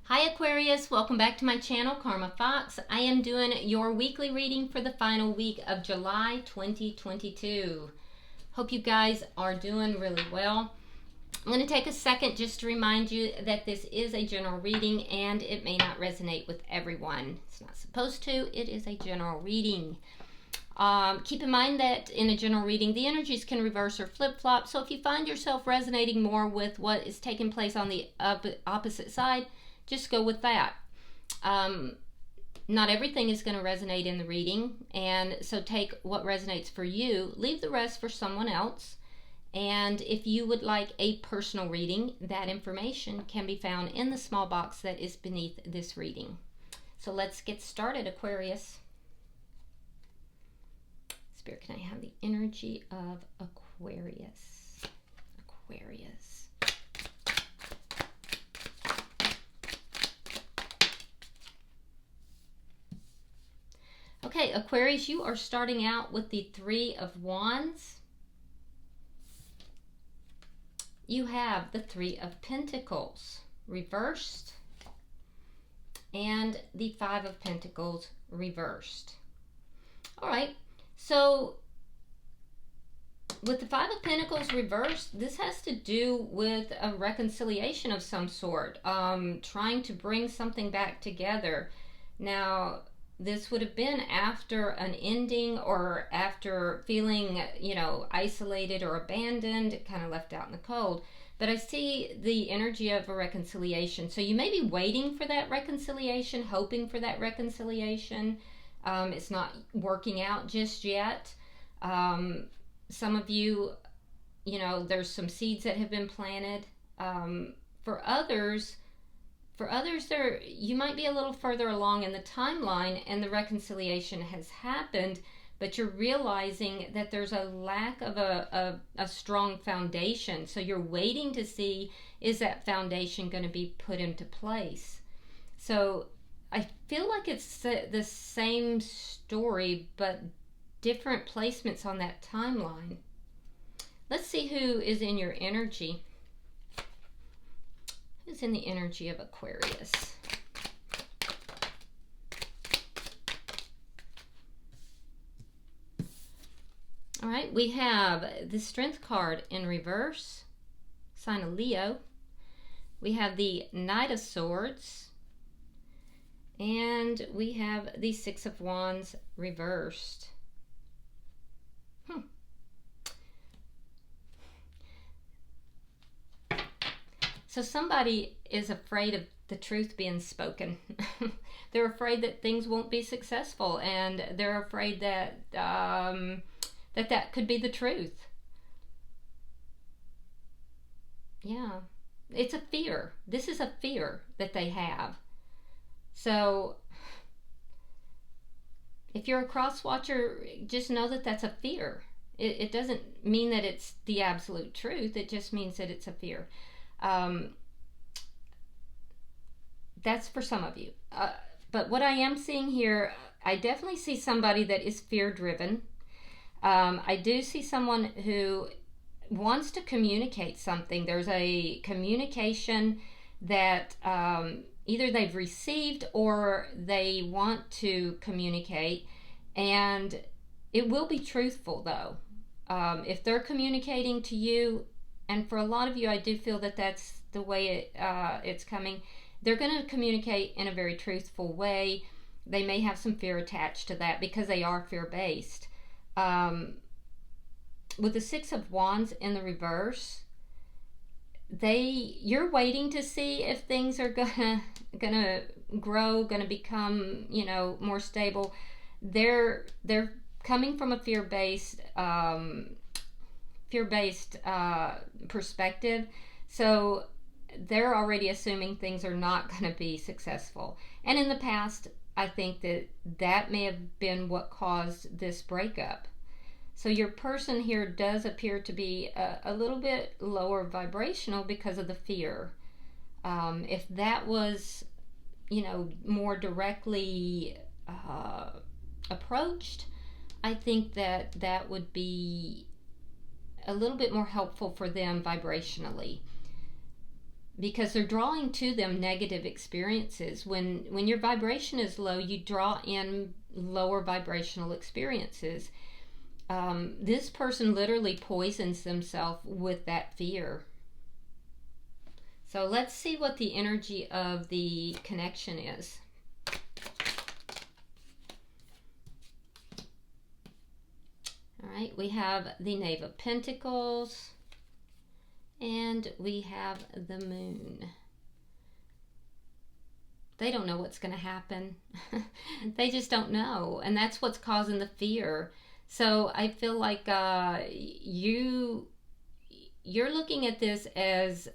Hi Aquarius, welcome back to my channel, Karma Fox. I am doing your weekly reading for the final week of July 2022. Hope you guys are doing really well. I'm going to take a second just to remind you that this is a general reading and it may not resonate with everyone. It's not supposed to. It is a general reading. Keep in mind that in a general reading, the energies can reverse or flip-flop. So if you find yourself resonating more with what is taking place on the opposite side, just go with that. Not everything is going to resonate in the reading, and so take what resonates for you, leave the rest for someone else. And if you would like a personal reading, that information can be found in the small box that is beneath this reading. So let's get started, Aquarius. Spirit, can I have the energy of Aquarius? Aquarius. Okay, Aquarius, you are starting out with the Three of Wands. You have the Three of Pentacles reversed and the Five of Pentacles reversed. All right, so with the Five of Pentacles reversed, this has to do with a reconciliation of some sort, trying to bring something back together. Now, this would have been after an ending or after feeling, isolated or abandoned, kind of left out in the cold. But I see the energy of a reconciliation. So you may be waiting for that reconciliation, hoping for that reconciliation. It's not working out just yet. Some of you, there's some seeds that have been planted. For others, you might be a little further along in the timeline and the reconciliation has happened, but you're realizing that there's a lack of a strong foundation. So you're waiting to see, is that foundation going to be put into place? So I feel like it's the same story, but different placements on that timeline. Let's see who is in your energy. Who's in the energy of Aquarius? All right, we have the Strength card in reverse, sign of Leo. We have the Knight of Swords. And we have the Six of Wands reversed. So somebody is afraid of the truth being spoken. They're afraid that things won't be successful, and they're afraid that that could be the truth. Yeah, it's a fear. This is a fear that they have. So if you're a cross watcher, just know that that's a fear. It doesn't mean that it's the absolute truth. It just means that it's a fear. That's for some of you. But what I am seeing here, I definitely see somebody that is fear-driven. I do see someone who wants to communicate something. There's a communication that either they've received or they want to communicate, and it will be truthful, though. If they're communicating to you, and for a lot of you, I do feel that that's the way it's coming. They're going to communicate in a very truthful way. They may have some fear attached to that because they are fear-based. With the Six of Wands in the reverse, you're waiting to see if things are gonna grow, gonna become, more stable. They're coming from a fear-based perspective, so they're already assuming things are not going to be successful. And in the past, I think that may have been what caused this breakup. So your person here does appear to be a little bit lower vibrational because of the fear. If that was, more directly approached, I think that would be a little bit more helpful for them vibrationally. because they're drawing to them negative experiences. When your vibration is low, you draw in lower vibrational experiences. This person literally poisons themselves with that fear. So let's see what the energy of the connection is. All right, we have the Knave of Pentacles, and we have the Moon. They don't know what's going to happen. They just don't know, and that's what's causing the fear. So I feel like you're looking at this as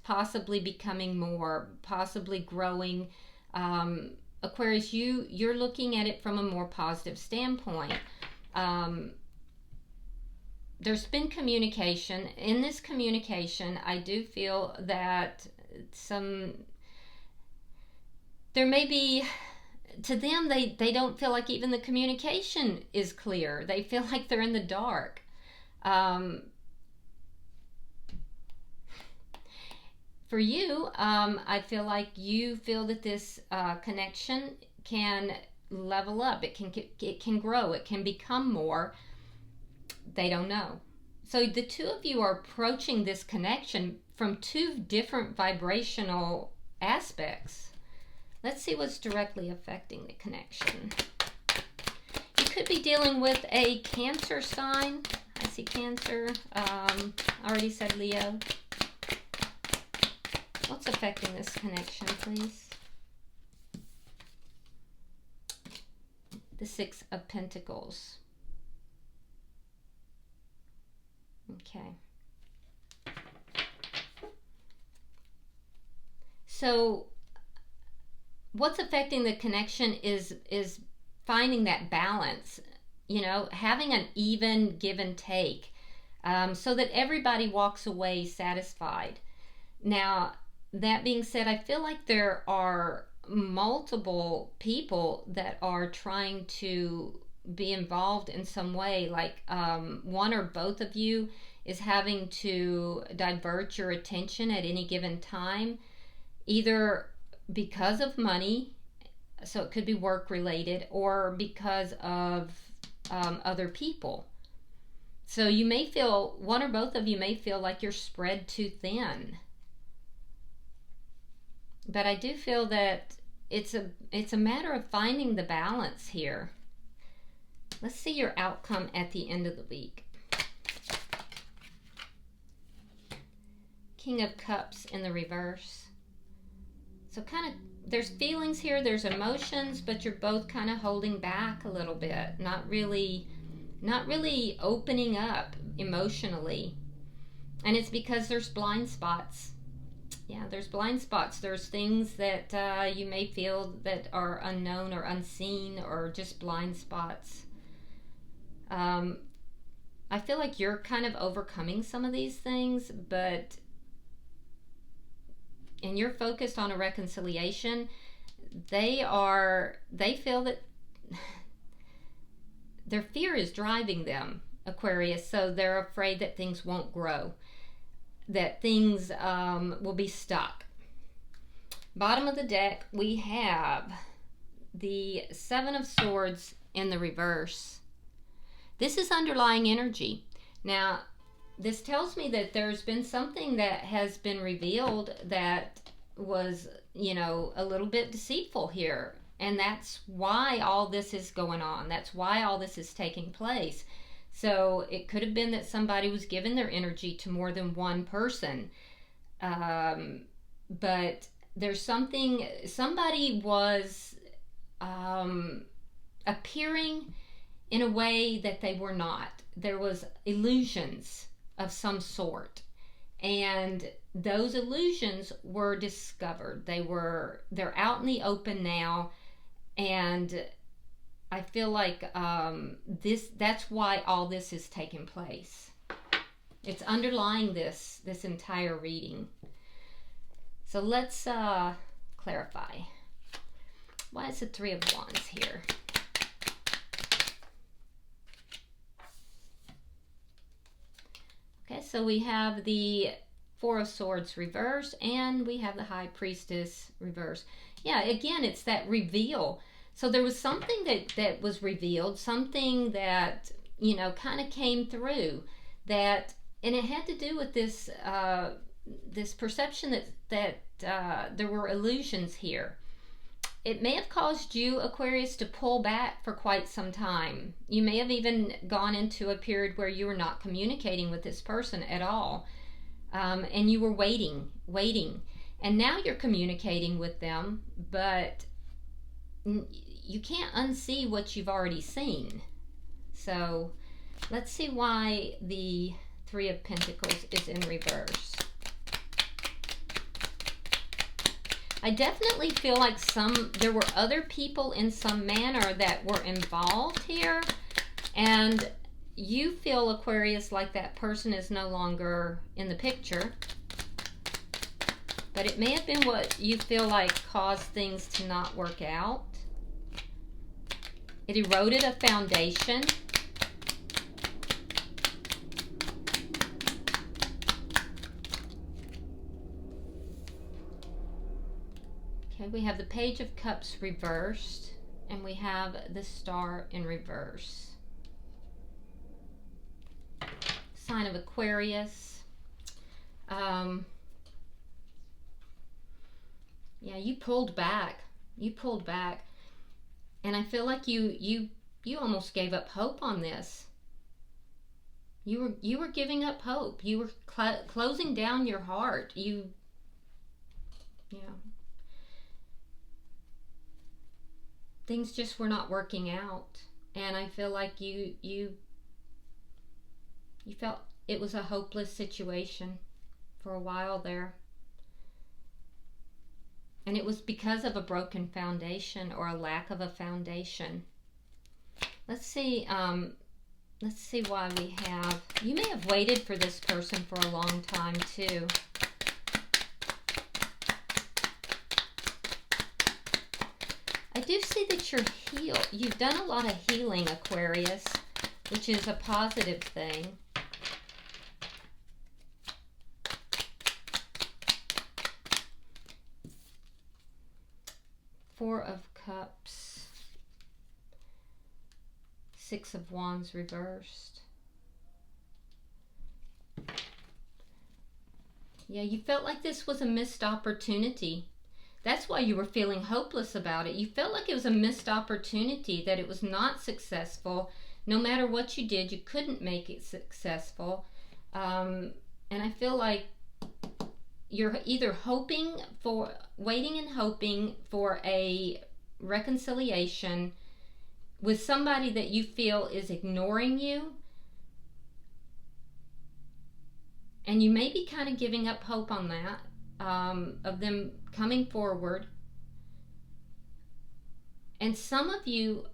possibly becoming more, possibly growing. Aquarius, you're looking at it from a more positive standpoint. There's been communication. In this communication, I do feel that there may be, to them, they don't feel like even the communication is clear. They feel like they're in the dark. For you, I feel like you feel that this connection can level up. It can grow. It can become more. They don't know. So the two of you are approaching this connection from two different vibrational aspects. Let's see what's directly affecting the connection. You could be dealing with a Cancer sign. I see Cancer. I already said Leo. What's affecting this connection, please? The Six of Pentacles. Okay. So what's affecting the connection is finding that balance, having an even give and take, so that everybody walks away satisfied. Now, that being said, I feel like there are multiple people that are trying to be involved in some way, like one or both of you is having to divert your attention at any given time, either because of money, so it could be work related, or because of other people. So you may feel, one or both of you may feel like you're spread too thin. But I do feel that it's a matter of finding the balance here. Let's see your outcome at the end of the week. King of Cups in the reverse. So kind of, there's feelings here, there's emotions, but you're both kind of holding back a little bit, not really opening up emotionally. And it's because there's blind spots. Yeah, there's blind spots. There's things that you may feel that are unknown or unseen, or just blind spots. I feel like you're kind of overcoming some of these things, and you're focused on a reconciliation. They feel that their fear is driving them, Aquarius, so they're afraid that things won't grow, that things will be stuck. Bottom of the deck, we have the Seven of Swords in the reverse. This is underlying energy. Now, this tells me that there's been something that has been revealed that was, a little bit deceitful here. And that's why all this is going on. That's why all this is taking place. So it could have been that somebody was giving their energy to more than one person. But there's somebody was appearing in a way that they were not. There was illusions of some sort. And those illusions were discovered. They're out in the open now. And I feel like that's why all this is taking place. It's underlying this entire reading. So let's clarify. Why is the Three of Wands here? Okay, so we have the Four of Swords reverse, and we have the High Priestess reverse. Yeah, again, it's that reveal. So there was something that was revealed, something that, you know, kind of came through, that, and it had to do with this this perception that there were illusions here. It may have caused you, Aquarius, to pull back for quite some time. You may have even gone into a period where you were not communicating with this person at all. And you were waiting. And now you're communicating with them, but you can't unsee what you've already seen. So let's see why the Three of Pentacles is in reverse. I definitely feel like there were other people in some manner that were involved here, and you feel, Aquarius, like that person is no longer in the picture, but it may have been what you feel like caused things to not work out. It eroded a foundation. Okay, we have the Page of Cups reversed, and we have the Star in reverse. Sign of Aquarius. Yeah, you pulled back. And I feel like you almost gave up hope on this. You were giving up hope. You were closing down your heart. You know, things just were not working out, and I feel like you felt it was a hopeless situation for a while there. And it was because of a broken foundation or a lack of a foundation. Let's see why we have... You may have waited for this person for a long time too. I do see that you're healed. You've done a lot of healing, Aquarius, which is a positive thing. Four of Cups, Six of Wands reversed. Yeah, you felt like this was a missed opportunity. That's why you were feeling hopeless about it. You felt like it was a missed opportunity, that it was not successful. No matter what you did, you couldn't make it successful. And I feel like you're either waiting and hoping for a reconciliation with somebody that you feel is ignoring you. And you may be kind of giving up hope on that, of them coming forward. And some of you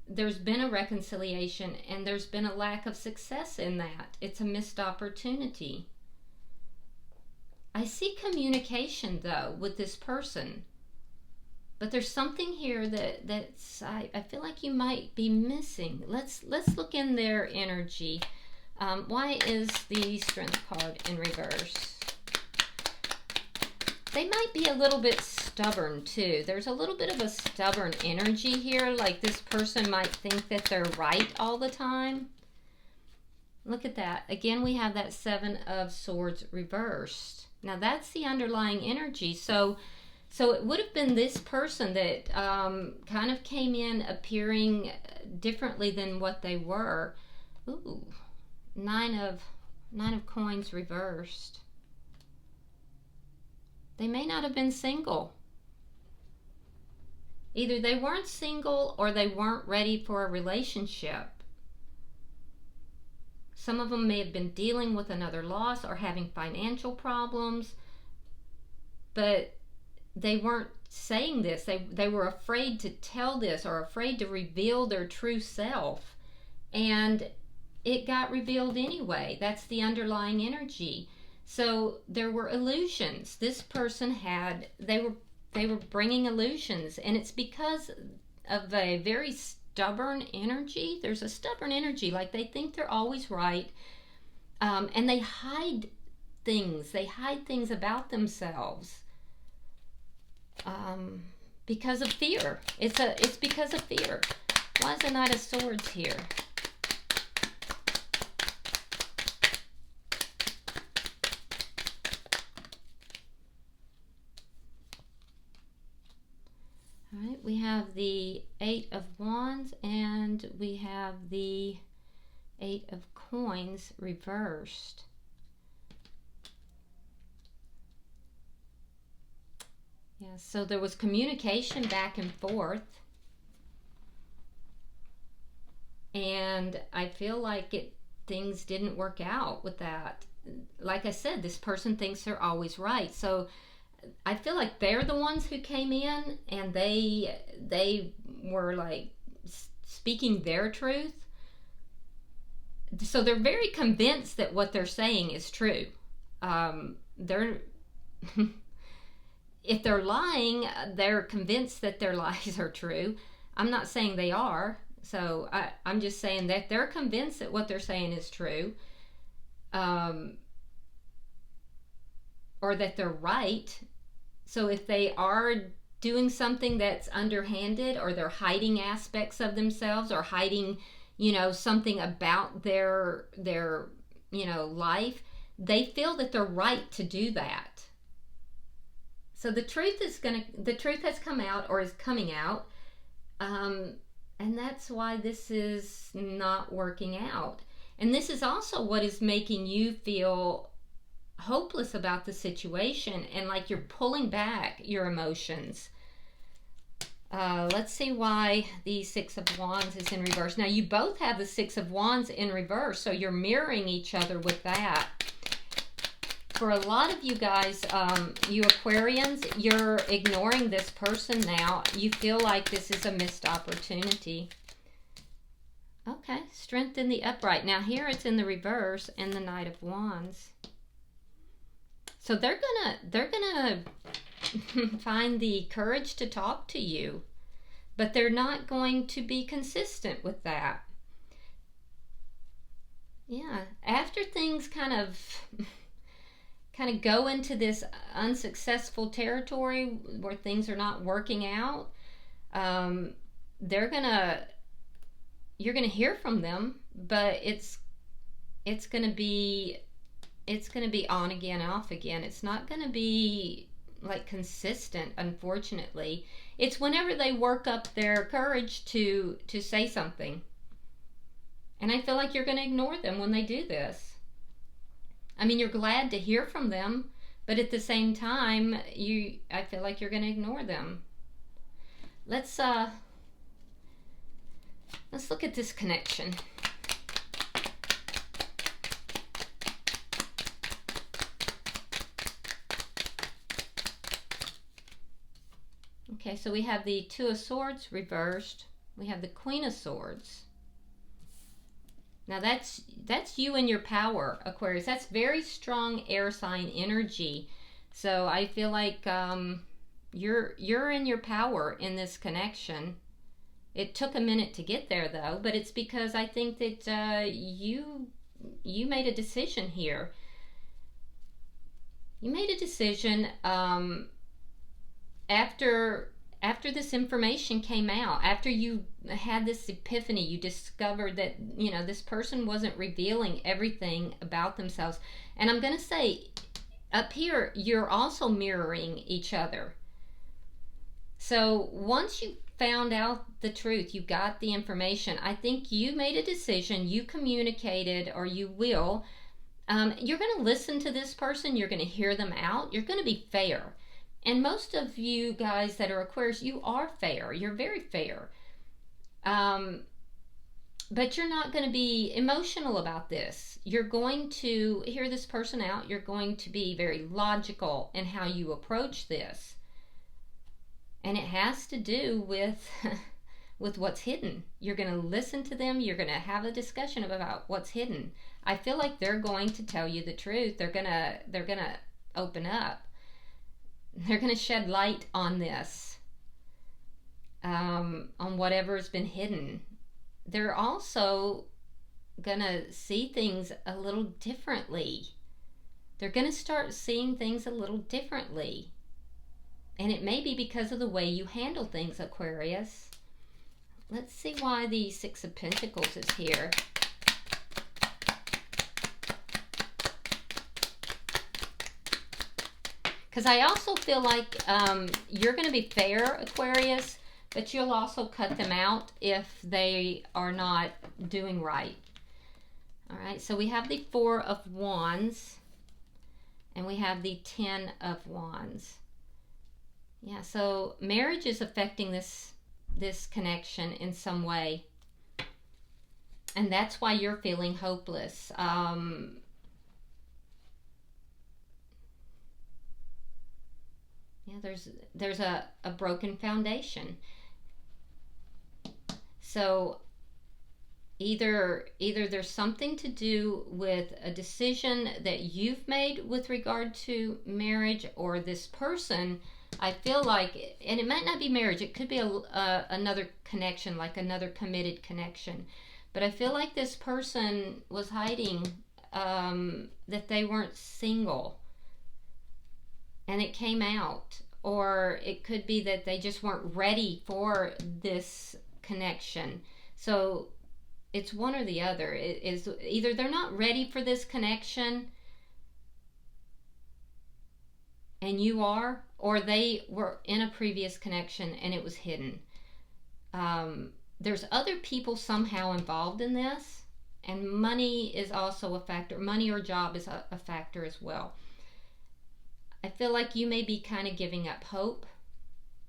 there's been a reconciliation and there's been a lack of success in that. It's a missed opportunity. I see communication though with this person, but there's something here that's I feel like you might be missing. Let's look in their energy. Why is the Strength card in reverse? They might be a little bit stubborn too. There's a little bit of a stubborn energy here, like this person might think that they're right all the time. Look at that. Again, we have that Seven of Swords reversed. Now that's the underlying energy. So it would have been this person that kind of came in appearing differently than what they were. Ooh, Nine of Coins reversed. They may not have been single. Either they weren't single or they weren't ready for a relationship. Some of them may have been dealing with another loss or having financial problems, but they weren't saying this. They were afraid to tell this or afraid to reveal their true self. And it got revealed anyway. That's the underlying energy. So there were illusions. This person they were bringing illusions, and it's because of a very stubborn energy. There's a stubborn energy, like they think they're always right, and they hide things. They hide things about themselves because of fear. It's because of fear. Why is the Knight of Swords here? All right, we have the Eight of Wands and we have the Eight of Coins reversed. Yeah, so there was communication back and forth. And I feel like things didn't work out with that. Like I said, this person thinks they're always right. So I feel like they're the ones who came in and they were like speaking their truth. So they're very convinced that what they're saying is true. They're if they're lying, they're convinced that their lies are true. I'm not saying they are. So I'm just saying that they're convinced that what they're saying is true. Or that they're right. So if they are doing something that's underhanded, or they're hiding aspects of themselves, or hiding, something about their life, they feel that they're right to do that. So the truth has come out, or is coming out, and that's why this is not working out. And this is also what is making you feel hopeless about the situation, and like you're pulling back your emotions. Let's see why the Six of Wands is in reverse. Now you both have the Six of Wands in reverse, so you're mirroring each other with that. For a lot of you guys, you Aquarians, you're ignoring this person now. You feel like this is a missed opportunity. Okay, Strength in the upright. Now here it's in the reverse and the Knight of Wands. So they're gonna find the courage to talk to you, but they're not going to be consistent with that. Yeah, after things kind of go into this unsuccessful territory where things are not working out, you're gonna hear from them, but it's gonna be on again, off again. It's not gonna be like consistent, unfortunately. It's whenever they work up their courage to say something. And I feel like you're gonna ignore them when they do this. I mean, you're glad to hear from them, but at the same time, I feel like you're going to ignore them. Let's look at this connection. Okay, so we have the Two of Swords reversed. We have the Queen of Swords. Now that's you and your power, Aquarius. That's very strong air sign energy. So I feel like you're in your power in this connection. It took a minute to get there though, but it's because I think that you made a decision here. You made a decision after this information came out, after you had this epiphany, you discovered that, this person wasn't revealing everything about themselves. And I'm going to say, up here, you're also mirroring each other. So once you found out the truth, you got the information, I think you made a decision, you communicated, or you will. You're going to listen to this person, you're going to hear them out, you're going to be fair. And most of you guys that are Aquarius, you are fair. You're very fair. But you're not going to be emotional about this. You're going to hear this person out. You're going to be very logical in how you approach this. And it has to do with what's hidden. You're going to listen to them. You're going to have a discussion about what's hidden. I feel like they're going to tell you the truth. They're going to open up. They're going to shed light on this, on whatever has been hidden. They're also going to see things a little differently. they're going to start seeing things a little differently. And it may be because of the way you handle things, Aquarius. Let's see why the Six of Pentacles is here. Because I also feel like you're going to be fair, Aquarius, but you'll also cut them out if they are not doing right. All right, so we have the Four of Wands, and we have the Ten of Wands. Yeah, so marriage is affecting this connection in some way. And that's why you're feeling hopeless. Yeah, there's a broken foundation. So either there's something to do with a decision that you've made with regard to marriage, or this person, I feel like, and it might not be marriage, it could be another connection, like another committed connection. But I feel like this person was hiding that they weren't single. And it came out. Or it could be that they just weren't ready for this connection. So it's one or the other. It is either they're not ready for this connection and you are, or they were in a previous connection and it was hidden. There's other people somehow involved in this, and money is also a factor. Money or job is a factor as well. I feel like you may be kind of giving up hope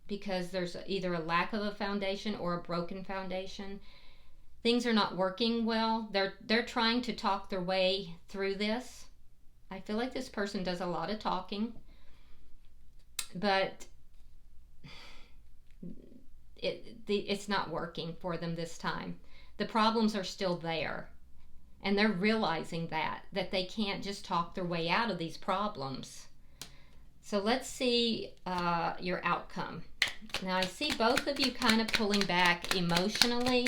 because there's either a lack of a foundation or a broken foundation. Things are not working well. They're trying to talk their way through this. I feel like this person does a lot of talking, but it's not working for them this time. The problems are still there, and they're realizing that they can't just talk their way out of these problems. So let's see your outcome. Now I see both of you kind of pulling back emotionally.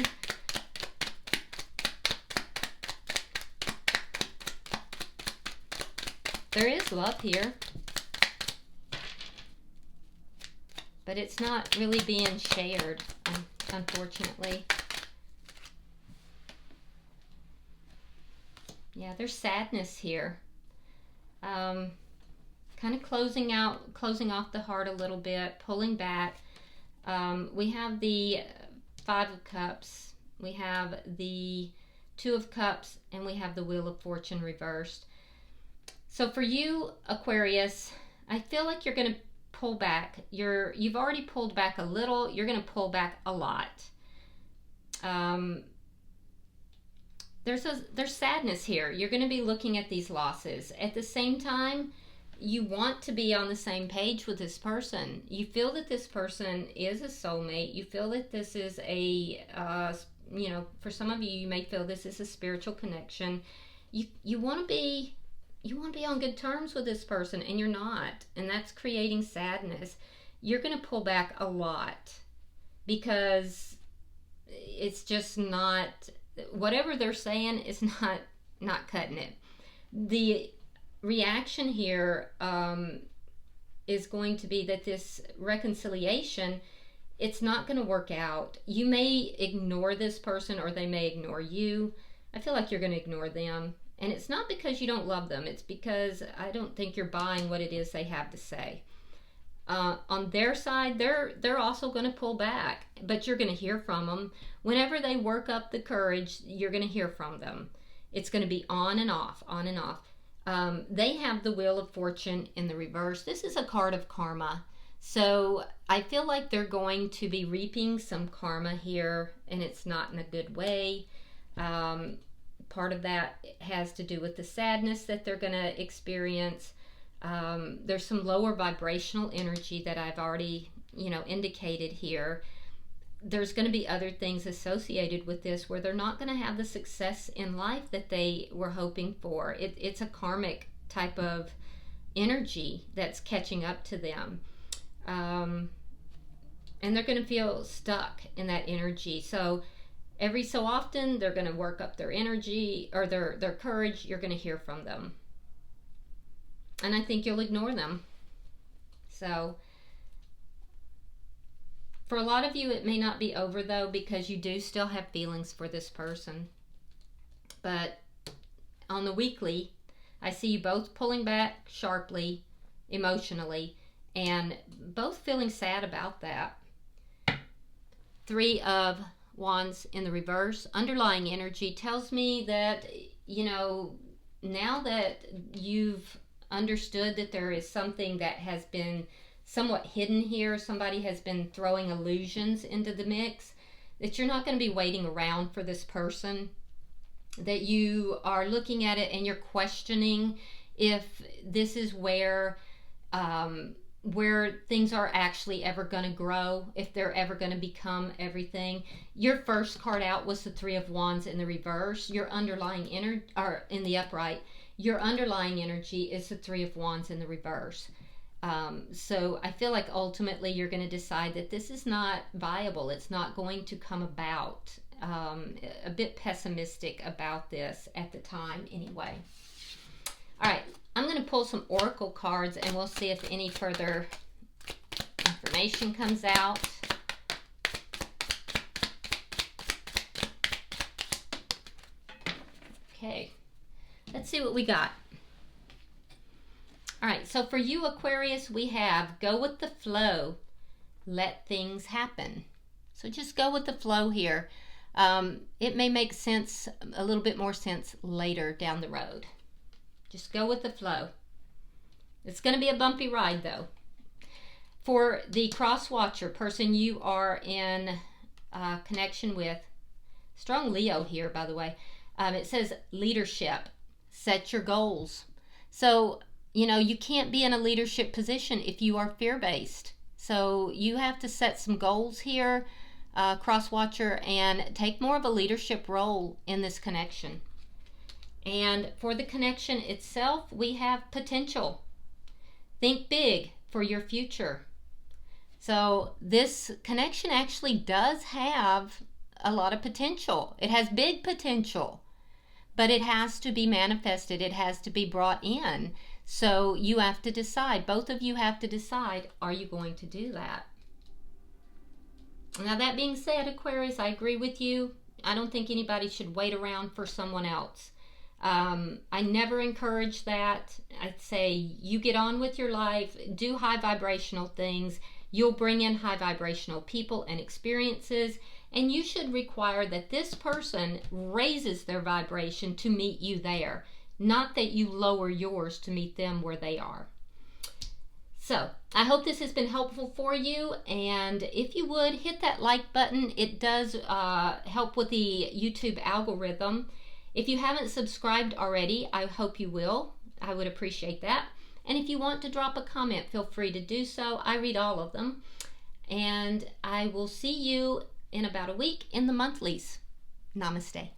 There is love here, but it's not really being shared, unfortunately. Yeah, there's sadness here. Kind of closing off the heart a little bit, pulling back. We have the Five of Cups, we have the Two of Cups, and we have the Wheel of Fortune reversed. So for you, Aquarius, I feel like you're going to pull back. You've already pulled back a little. You're going to pull back a lot. There's sadness here. You're going to be looking at these losses. At the same time, you want to be on the same page with this person. You feel that this person is a soulmate. You feel that this is a, for some of you, you may feel this is a spiritual connection. You want to be on good terms with this person, and you're not. And that's creating sadness. You're going to pull back a lot because it's just not, whatever they're saying is not cutting it. The reaction here is going to be that this reconciliation, it's not going to work out. You may ignore this person, or they may ignore you. I feel like you're going to ignore them, and it's not because you don't love them. It's because I don't think you're buying what it is they have to say. On their side, they're also going to pull back, but you're going to hear from them. Whenever they work up the courage, you're going to hear from them. It's going to be on and off, on and off. They have the Wheel of Fortune in the reverse. This is a card of karma. So I feel like they're going to be reaping some karma here, and it's not in a good way. Part of that has to do with the sadness that they're going to experience. There's some lower vibrational energy that I've already, indicated here. There's going to be other things associated with this where they're not going to have the success in life that they were hoping for. It's a karmic type of energy that's catching up to them. And they're going to feel stuck in that energy. So every so often, they're going to work up their energy or their courage. You're going to hear from them. And I think you'll ignore them. So for a lot of you, it may not be over, though, because you do still have feelings for this person. But on the weekly, I see you both pulling back sharply, emotionally, and both feeling sad about that. 3 of Wands in the reverse. Underlying energy tells me that, you know, now that you've understood that there is something that has been somewhat hidden here, somebody has been throwing illusions into the mix, that you're not going to be waiting around for this person, that you are looking at it and you're questioning if this is where things are actually ever going to grow, if they're ever going to become everything. Your first card out was the 3 of Wands in the reverse. Your underlying energy, or in the upright, your underlying energy is the 3 of Wands in the reverse. So I feel like ultimately you're going to decide that this is not viable. It's not going to come about. A bit pessimistic about this at the time anyway. All right, I'm going to pull some oracle cards and we'll see if any further information comes out. Okay, let's see what we got. All right, so for you, Aquarius, we have go with the flow, let things happen. So just go with the flow here. It may make sense, a little bit more sense later down the road. Just go with the flow. It's going to be a bumpy ride, though. For the cross watcher, person you are in connection with, strong Leo here, by the way, it says leadership, set your goals. So, you know, you can't be in a leadership position if you are fear-based. So you have to set some goals here, cross watcher, and take more of a leadership role in this connection. And for the connection itself, we have potential. Think big for your future. So this connection actually does have a lot of potential. It has big potential, but it has to be manifested. It has to be brought in. So you have to decide, both of you have to decide, are you going to do that? Now, that being said, Aquarius, I agree with you. I don't think anybody should wait around for someone else. I never encourage that. I'd say you get on with your life, do high vibrational things. You'll bring in high vibrational people and experiences, and you should require that this person raises their vibration to meet you there, not that you lower yours to meet them where they are. So I hope this has been helpful for you, and if you would hit that like button, it does help with the YouTube algorithm. If you haven't subscribed already, I hope you will. I would appreciate that. And if you want to drop a comment, feel free to do so. I read all of them. And I will see you in about a week in the monthlies. Namaste.